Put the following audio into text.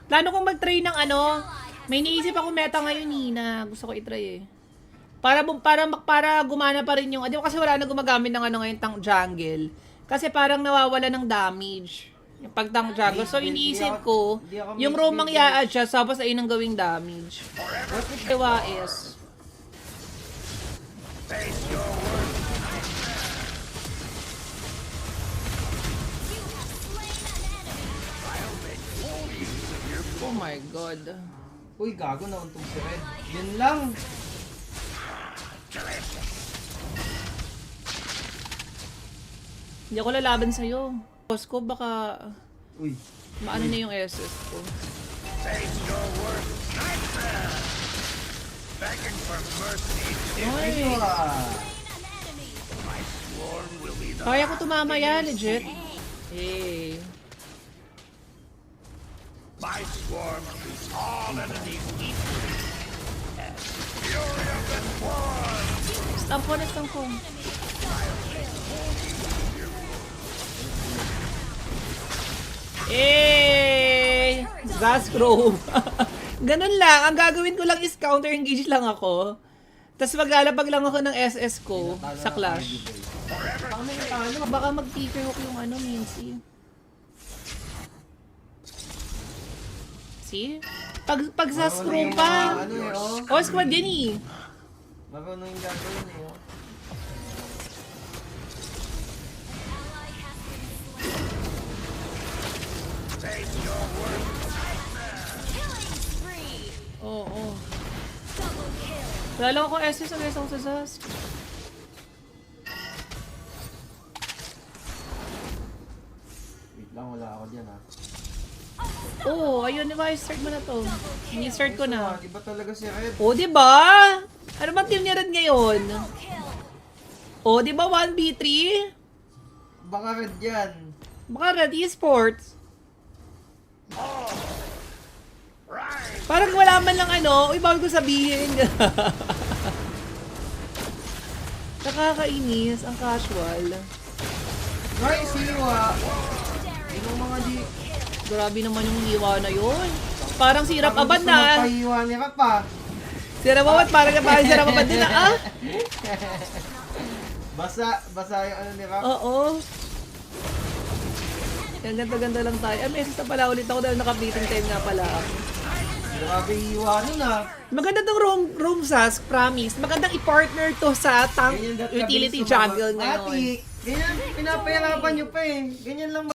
Plano kong mag-try ng ano. May iniisip ako meta ngayon na gusto ko i-try eh. Para gumana pa rin yung, di ba kasi wala na gumagamit ng ano ngayon tank jungle. Kasi parang nawawala ng damage. Yung pag tank jungle. So iniisip ko, yung roamang i-adjust tapos ayun ang gawing damage. Diwa is. Oh my god. Uy, gago na untong si Red. Yun lang. Hindi ako lalaban sa'yo. Boss ko baka Uy. maano na yung SS ko. Ay, kaya ko tumama yan, legit. Eh. My swarm is all enemies equally. Fury of the swarm! Stamp ko. Eh! Zascrove. Ganun lang. Ang gagawin ko lang is counter engage lang ako. Tapos maglalapag lang ako ng SS ko sa Clash. Baka mag-ticker hook yung ano, Mincy. See? Pag Zascrove pa. Oh, squad yan eh. Marunong yung gagawin eh. Oo. Wala lang ako SS ang ako sa Zas. Wait lang, wala ako dyan ha. Oo, ayun, diba? I-start mo na to. I-start ko na. Iba talaga si Red. O, diba? Ano bang team niya rin ngayon? O, diba 1v3? Baka Red yan. Baka Red Esports. Parang wala man lang ano. Uy, bawal ko sabihin. Nakakainis ang casual. Guys, hiwa. Yung mga di... Grabe naman yung hiwa na yun. Parang sirap abad na. Pahiwa ni Rap ah. Sirap abad, parang sirap abad din na ah. Basa yung ano ni Rap. Oo. Ganda-ganda lang tayo. May isa pala ulit ako dahil naka-beating time nga pala. Grabe hiwa nun ah. Maganda tong room Sask, promise. Magandang i-partner to sa tank Ganyan utility jungle ngayon. Ganyan, pinapahirapan nyo pa eh. Ganyan lang